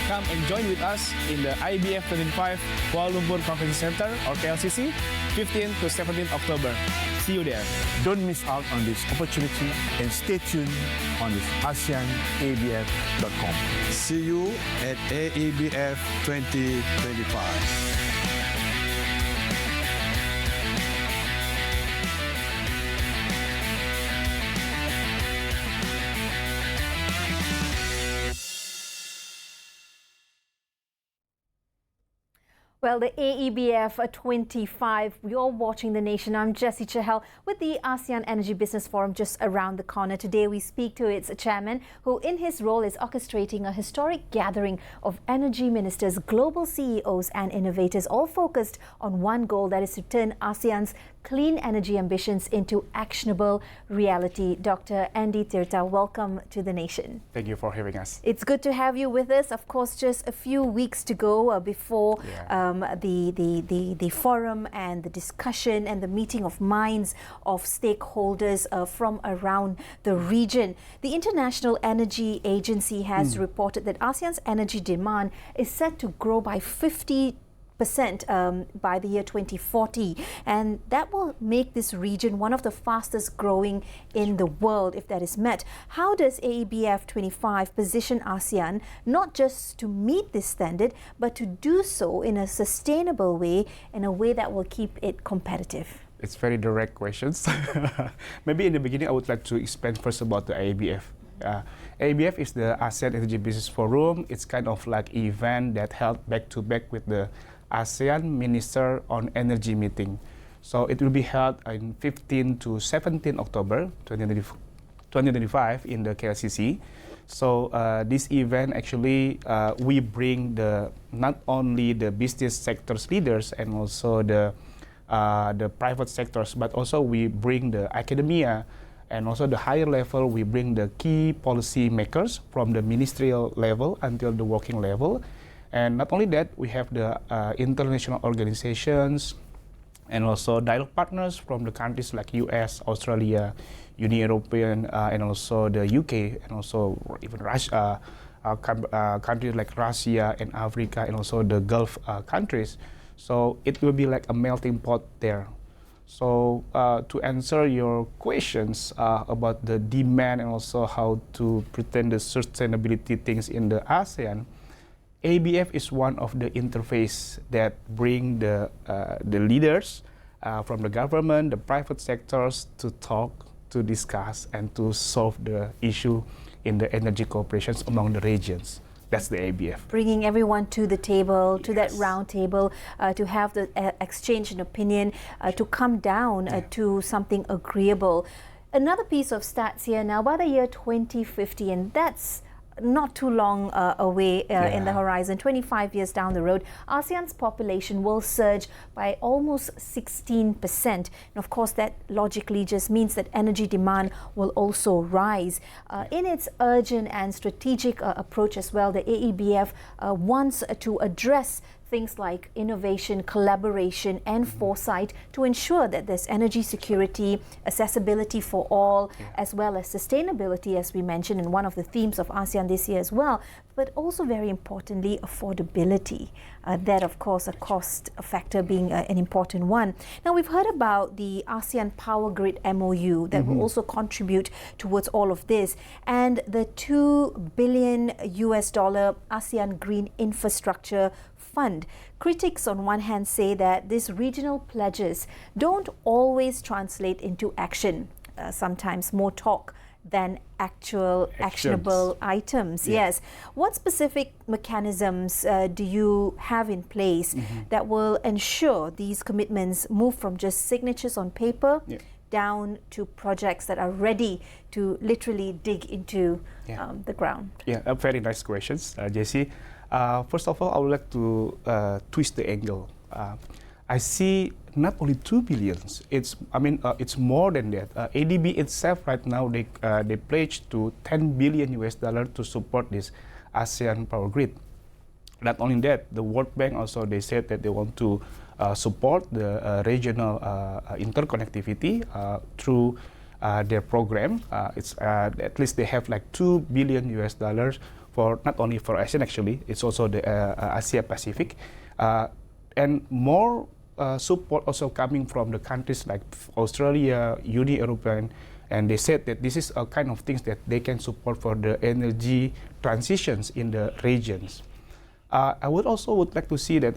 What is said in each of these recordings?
Come and join with us in the AEBF 25 Kuala Lumpur Conference Center, or KLCC, 15 to 17 October. See you there. Don't miss out on this opportunity and stay tuned on this ASEANAEBF.com. See you at AEBF 2025. Well, the AEBF 25, you're watching The Nation. I'm Jessie CHAHAL with the ASEAN Energy Business Forum just around the corner. Today we speak to its chairman, who in his role is orchestrating a historic gathering of energy ministers, global CEOs and innovators, all focused on one goal, that is to turn ASEAN's clean energy ambitions into actionable reality. Dr. Andy TIRTA, welcome to The Nation. Thank you for having us. It's good to have you with us. Of course, just a few weeks to go before the forum and the discussion and the meeting of minds of stakeholders from around the region. The International Energy Agency has reported that ASEAN's energy demand is set to grow by 50% by the year 2040, and that will make this region one of the fastest growing in the world if that is met. How does AEBF 25 position ASEAN not just to meet this standard, but to do so in a sustainable way, in a way that will keep it competitive? It's very direct questions. Maybe in the beginning I would like to explain first about the AEBF. AEBF is the ASEAN Energy Business Forum. It's kind of like an event that held back to back with the ASEAN Minister on Energy meeting. So it will be held in 15 to 17 October 2025 in the KLCC. So this event actually we bring not only the business sectors leaders and also the private sectors, but also we bring the academia and also the higher level. We bring the key policy makers from the ministerial level until the working level. And not only that, we have the international organizations and also dialogue partners from the countries like US, Australia, Union European, and also the UK, and also even Russia, countries like Russia and Africa, and also the Gulf countries. So it will be like a melting pot there. So to answer your questions about the demand and also how to pretend the sustainability things in the ASEAN, AEBF is one of the interface that bring the leaders from the government, the private sectors to talk, to discuss, and to solve the issue in the energy cooperations among the regions. That's the AEBF. Bringing everyone to the table, to that round table, to have the exchange in opinion, to come down to something agreeable. Another piece of stats here now, by the year 2050, and that's not too long away in the horizon, 25 years down the road, ASEAN's population will surge by almost 16%. And of course, that logically just means that energy demand will also rise. In its urgent and strategic approach as well, the AEBF wants to address things like innovation, collaboration, and foresight to ensure that there's energy security, accessibility for all, as well as sustainability, as we mentioned in one of the themes of ASEAN this year as well, but also very importantly, affordability. That, of course, a cost factor being an important one. Now, we've heard about the ASEAN Power Grid MOU that will also contribute towards all of this, and the $2 billion ASEAN Green Infrastructure Fund. Critics on one hand say that these regional pledges don't always translate into action, sometimes more talk than actual actionable items. Yes. What specific mechanisms do you have in place that will ensure these commitments move from just signatures on paper down to projects that are ready to literally dig into the ground? Yeah, very nice questions, Jessie. First of all, I would like to twist the angle. I see not only 2 billions. It's more than that. ADB itself right now they pledged to $10 billion to support this ASEAN power grid. Not only that, the World Bank also they said that they want to support the regional interconnectivity through their program. It's at least they have like $2 billion for not only for ASEAN actually, it's also the Asia Pacific, and more support also coming from the countries like Australia, European, and they said that this is a kind of things that they can support for the energy transitions in the regions. I would like to see that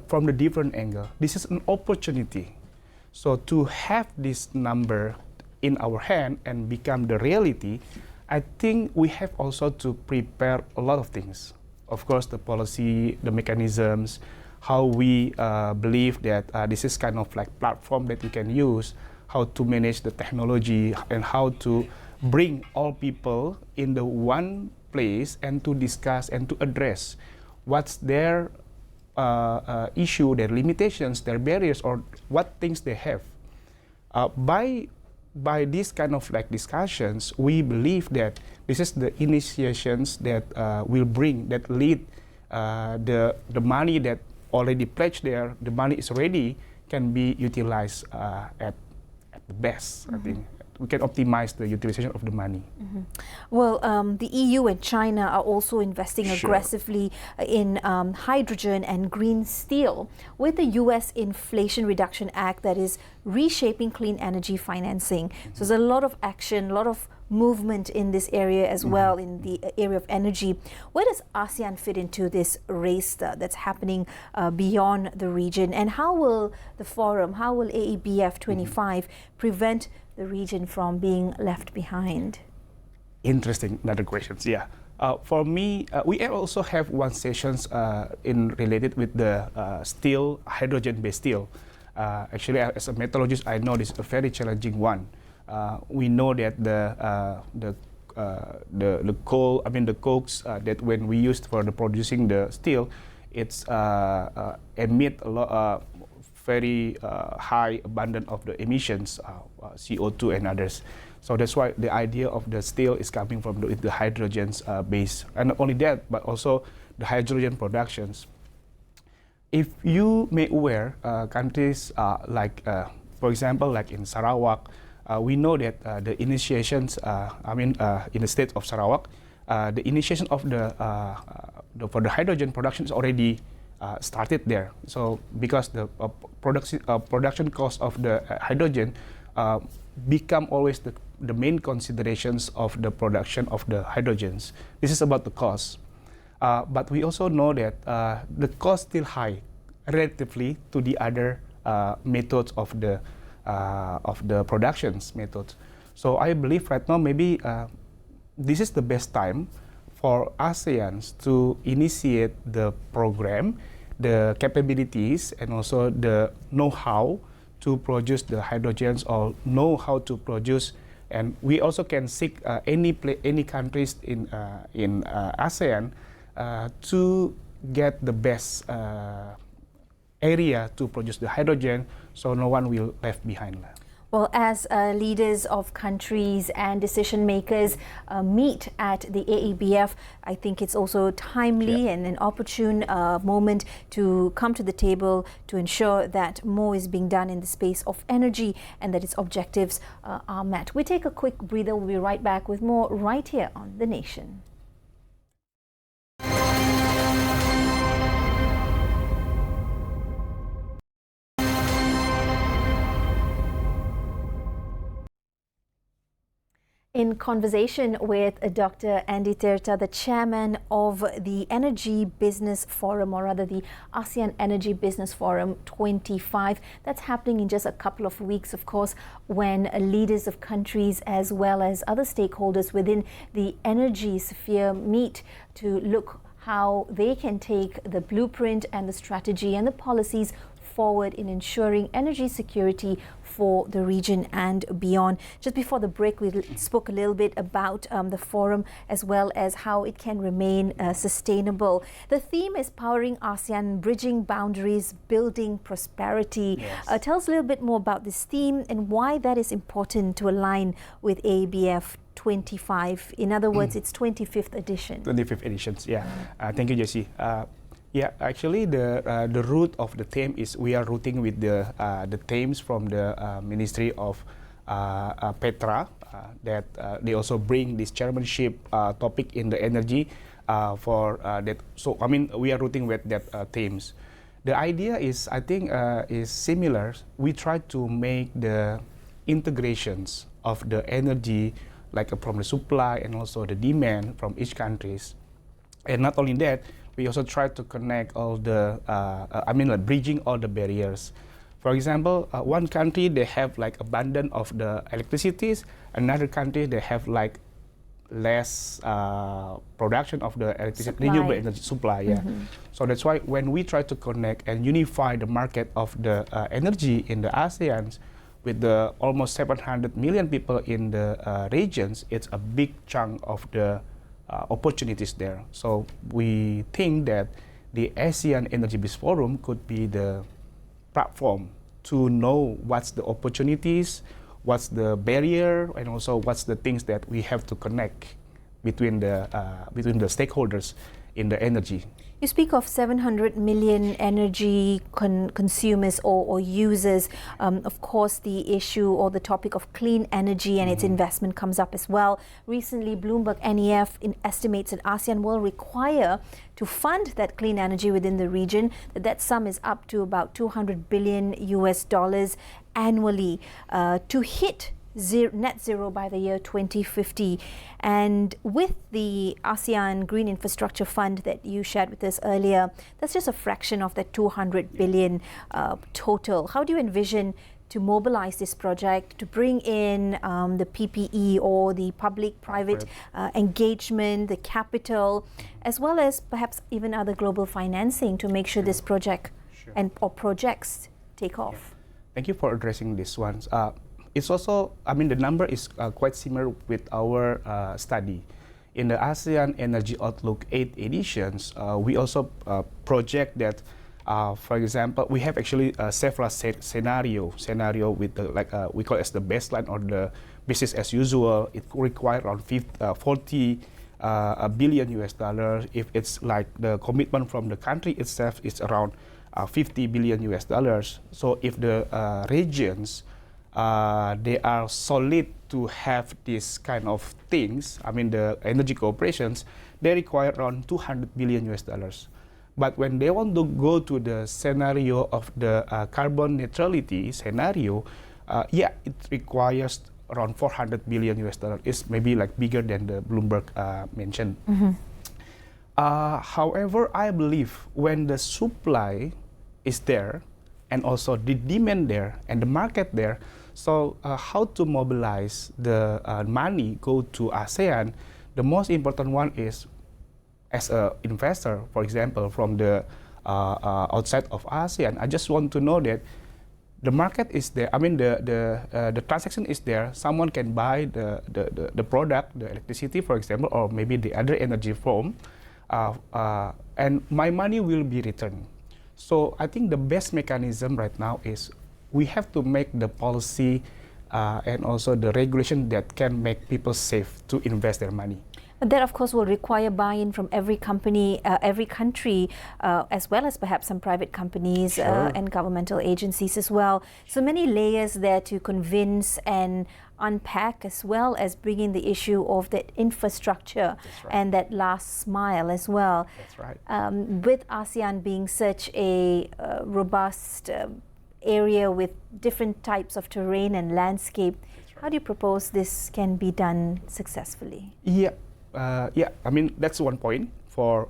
from the different angle. This is an opportunity. So to have this number in our hand and become the reality, I think we have also to prepare a lot of things. Of course, the policy, the mechanisms, how we believe that this is kind of like platform that we can use, how to manage the technology, and how to bring all people in the one place and to discuss and to address what's their issue, their limitations, their barriers, or what things they have. By this kind of like discussions, we believe that this is the initiations that will bring, that lead the money that already pledged there, the money is ready, can be utilized at the best. I think we can optimize the utilization of the money. Well, the EU and China are also investing aggressively in hydrogen and green steel, with the US Inflation Reduction Act that is reshaping clean energy financing. So there's a lot of action, a lot of movement in this area as well, in the area of energy. Where does ASEAN fit into this race that's happening beyond the region? And how will the forum, how will AEBF 25 prevent the region from being left behind? Interesting, another questions. Yeah, for me, we also have one sessions related with the steel, hydrogen-based steel. Actually, as a metallurgist, I know this is a very challenging one. We know that the coal, the cokes that when we used for the producing the steel, it's emit a lot, very high abundance of the emissions, CO2 and others. So that's why the idea of the steel is coming from the hydrogen's base, and not only that, but also the hydrogen productions. If you may aware, countries like, for example, like in Sarawak, we know that the initiations, in the state of Sarawak, the initiation of for the hydrogen production is already started there. So because the production cost of the hydrogen become always the main considerations of the production of the hydrogens. This is about the cost. But we also know that the cost still high relatively to the other methods of the productions methods. So I believe right now maybe this is the best time for ASEAN to initiate the program, the capabilities, and also the know-how to produce the hydrogens, or know how to produce. And we also can seek any countries in ASEAN to get the best area to produce the hydrogen, so no one will left behind. Well, as leaders of countries and decision makers meet at the AEBF, I think it's also timely and an opportune moment to come to the table to ensure that more is being done in the space of energy and that its objectives are met. We take a quick breather. We'll be right back with more right here on The Nation. In conversation with Dr. Andy TIRTA, the chairman of the Energy Business Forum, or rather the ASEAN Energy Business Forum 25, that's happening in just a couple of weeks, of course, when leaders of countries as well as other stakeholders within the energy sphere meet to look how they can take the blueprint and the strategy and the policies forward in ensuring energy security for the region and beyond. Just before the break, we spoke a little bit about the forum as well as how it can remain sustainable. The theme is Powering ASEAN, Bridging Boundaries, Building Prosperity. Yes. Tell us a little bit more about this theme and why that is important to align with AEBF 25. In other words, it's 25th edition. 25th editions, yeah. Thank you, Jessie. Yeah, actually, the root of the theme is we are rooting with the themes from the Ministry of Petra that they also bring this chairmanship topic in the energy for that. So I mean, we are rooting with that themes. The idea is, I think, is similar. We try to make the integrations of the energy, like from the supply and also the demand from each countries. And not only that, we also try to connect all the, like bridging all the barriers. For example, one country, they have like abundance of the electricities. Another country, they have like less production of the electricity, renewable energy supply. Yeah. So that's why when we try to connect and unify the market of the energy in the ASEAN with the almost 700 million people in the regions, it's a big chunk of the opportunities there. So we think that the ASEAN Energy Business Forum could be the platform to know what's the opportunities, what's the barrier, and also what's the things that we have to connect between the stakeholders in the energy. You speak of 700 million energy consumers or users. Of course, the issue or the topic of clean energy and its investment comes up as well. Recently, Bloomberg NEF estimates that ASEAN will require to fund that clean energy within the region. That sum is up to about $200 billion annually to hit net zero by the year 2050. And with the ASEAN Green Infrastructure Fund that you shared with us earlier, that's just a fraction of the 200 billion total. How do you envision to mobilize this project, to bring in the PPE or the public-private engagement, the capital, as well as perhaps even other global financing to make sure this project or projects take off? Thank you for addressing this one. It's also, I mean, the number is quite similar with our study. In the ASEAN Energy Outlook 8 editions, we also project that, for example, we have actually several scenario with the, we call it as the baseline or the business as usual. It requires around 40 billion. If it's like the commitment from the country itself, it's around 50 billion. So if the regions they are solid to have this kind of things, I mean the energy corporations, they require around 200 billion. But when they want to go to the scenario of the carbon neutrality scenario, it requires around 400 billion. It's maybe like bigger than the Bloomberg mentioned. However, I believe when the supply is there and also the demand there and the market there, so how to mobilize the money go to ASEAN, the most important one is as an investor, for example, from the outside of ASEAN, I just want to know that the market is there. I mean, the transaction is there. Someone can buy the product, the electricity, for example, or maybe the other energy form, and my money will be returned. So I think the best mechanism right now is we have to make the policy and also the regulation that can make people safe to invest their money. And that, of course, will require buy-in from every company, every country, as well as perhaps some private companies and governmental agencies as well. So many layers there to convince and unpack, as well as bringing the issue of that infrastructure and that last mile as well. That's right. With ASEAN being such a robust area with different types of terrain and landscape, how do you propose this can be done successfully? I mean, that's one point for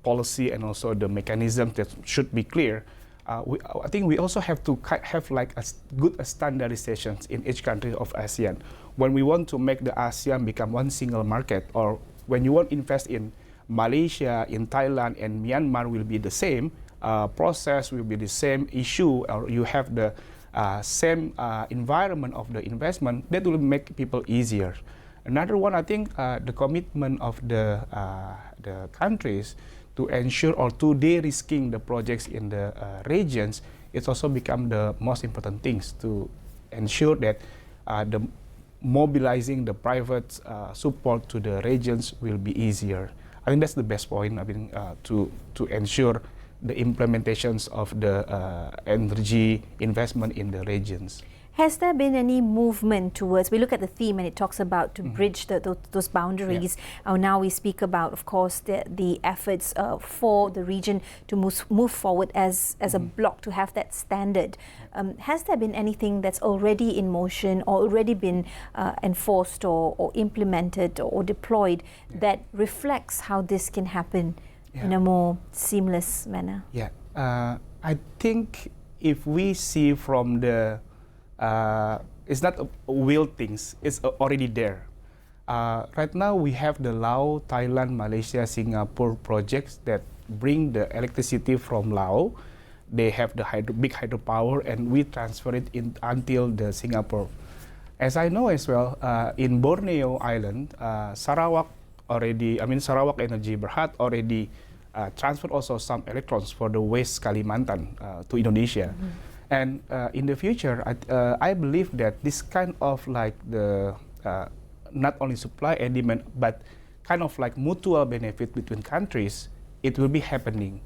policy and also the mechanism that should be clear. I think we also have to have like a good standardizations in each country of ASEAN. When we want to make the ASEAN become one single market, or when you want to invest in Malaysia, in Thailand, and Myanmar will be the same, process will be the same issue, or you have the same environment of the investment, that will make people easier. Another one, I think, the commitment of the countries to ensure or to de-risking the projects in the regions, it's also become the most important things to ensure that the mobilizing the private support to the regions will be easier. I think that's the best point. I mean, to ensure the implementations of the energy investment in the regions. Has there been any movement towards, we look at the theme and it talks about to bridge those boundaries. Now we speak about, of course, the efforts for the region to move forward as a bloc to have that standard. Has there been anything that's already in motion or already been enforced or implemented or deployed that reflects how this can happen in a more seamless manner? Yeah, I think if we see from the it's not a will things, it's already there. Right now we have the Laos, Thailand, Malaysia, Singapore projects that bring the electricity from Laos. They have the big hydropower and we transfer it in until the Singapore. As I know as well, in Borneo Island, Sarawak Energy Berhad already transferred also some electrons for the West Kalimantan to Indonesia. And in the future, I believe that this kind of like the not only supply and demand, but kind of like mutual benefit between countries, it will be happening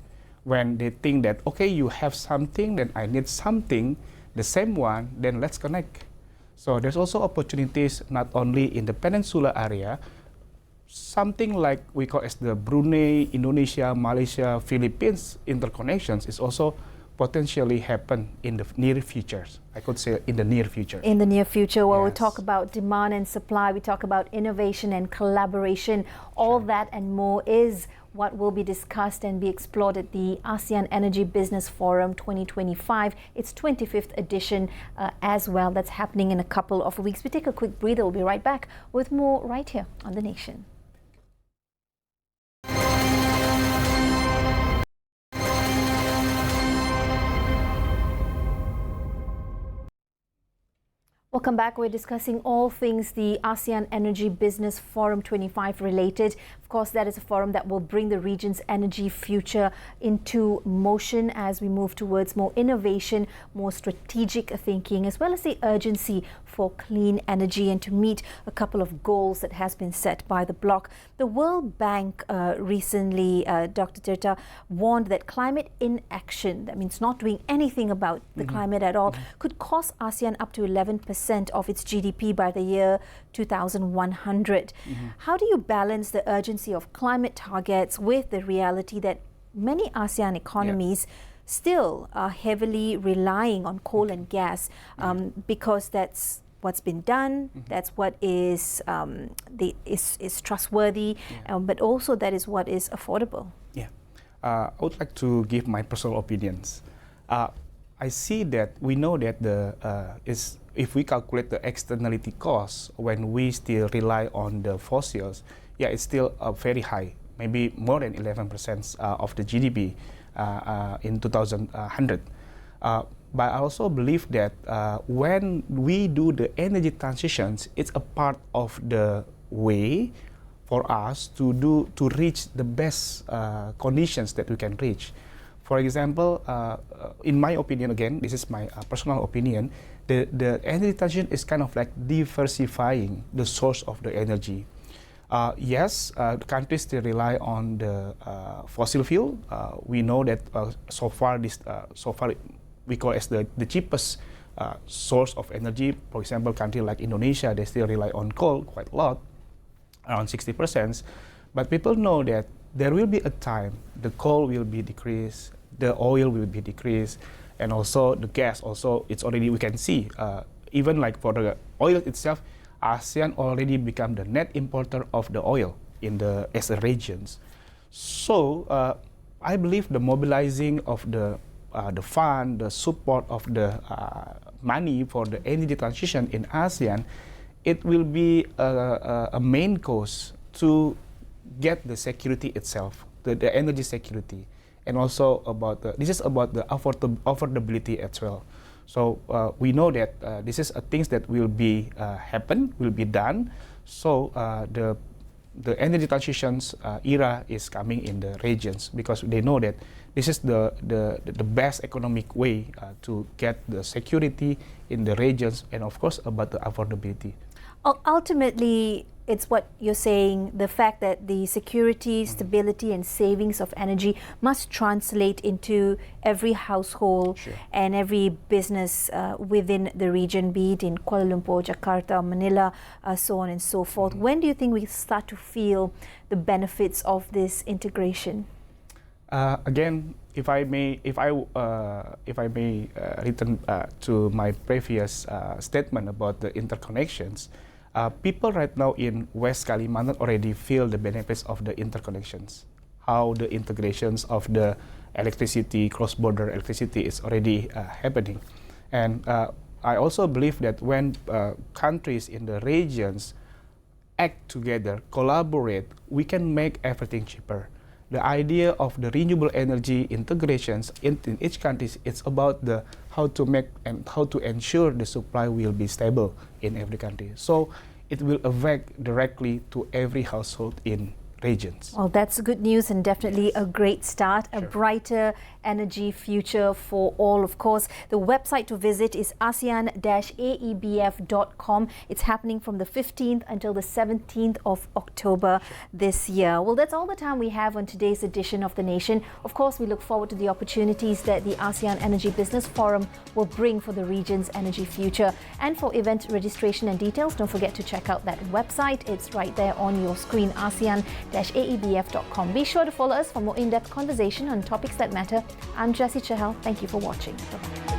when they think that, okay, you have something, then I need something, the same one, then let's connect. So there's also opportunities not only in the peninsula area, something like we call as the Brunei, Indonesia, Malaysia, Philippines interconnections is also potentially happen in the near future. I could say in the near future. In the near future, well, we talk about demand and supply, we talk about innovation and collaboration. All that and more is what will be discussed and be explored at the ASEAN Energy Business Forum 2025. Its 25th edition as well. That's happening in a couple of weeks. We take a quick breather. We'll be right back with more right here on The Nation. Welcome back. We're discussing all things the ASEAN Energy Business Forum 25 related. Of course, that is a forum that will bring the region's energy future into motion as we move towards more innovation, more strategic thinking, as well as the urgency for clean energy and to meet a couple of goals that has been set by the bloc. The World Bank recently, Dr. TIRTA, warned that climate inaction, that means not doing anything about the climate at all, could cost ASEAN up to 11% of its GDP by the year 2100. How do you balance the urgency of climate targets with the reality that many ASEAN economies still are heavily relying on coal and gas because that's what's been done, that's what is trustworthy, but also that is what is affordable? I would like to give my personal opinions. I see that we know that if we calculate the externality costs when we still rely on the fossils, it's still very high, maybe more than 11% of the GDP in 2100. But I also believe that when we do the energy transitions, it's a part of the way for us to reach the best conditions that we can reach. For example, in my opinion, again, this is my personal opinion, the energy transition is kind of like diversifying the source of the energy. Yes, the countries still rely on the fossil fuel. We know that so far we call it as the cheapest source of energy. For example, country like Indonesia, they still rely on coal quite a lot, around 60%. But people know that there will be a time the coal will be decreased, the oil will be decreased, and also the gas. Also, it's already we can see even like for the oil itself, ASEAN already become the net importer of the oil as a regions. So I believe the mobilizing of the fund, the support of the money for the energy transition in ASEAN, it will be a main cause to get the security itself, the energy security, and also this is about the affordability as well. So we know that this is things that will be done. So the energy transitions era is coming in the regions because they know that this is the best economic way to get the security in the regions and of course about the affordability. Ultimately, it's what you're saying, the fact that the security, stability and savings of energy must translate into every household and every business within the region, be it in Kuala Lumpur, Jakarta, Manila, so on and so forth. When do you think we start to feel the benefits of this integration? Again, if I may return to my previous statement about the interconnections, people right now in West Kalimantan already feel the benefits of the interconnections. How the integrations of the electricity, cross-border electricity is already happening. And I also believe that when countries in the regions act together, collaborate, we can make everything cheaper. The idea of the renewable energy integrations in each country, it's about the how to make and how to ensure the supply will be stable in every country. So it will affect directly to every household in regions. Well, that's good news and definitely a great start, a brighter energy future for all, of course. The website to visit is asean-aebf.com. It's happening from the 15th until the 17th of October this year. Well, that's all the time we have on today's edition of The Nation. Of course, we look forward to the opportunities that the ASEAN Energy Business Forum will bring for the region's energy future. And for event registration and details, don't forget to check out that website. It's right there on your screen, asean-aebf.com. Be sure to follow us for more in-depth conversation on topics that matter. I'm JESSY CHAHAL. Thank you for watching. Bye-bye.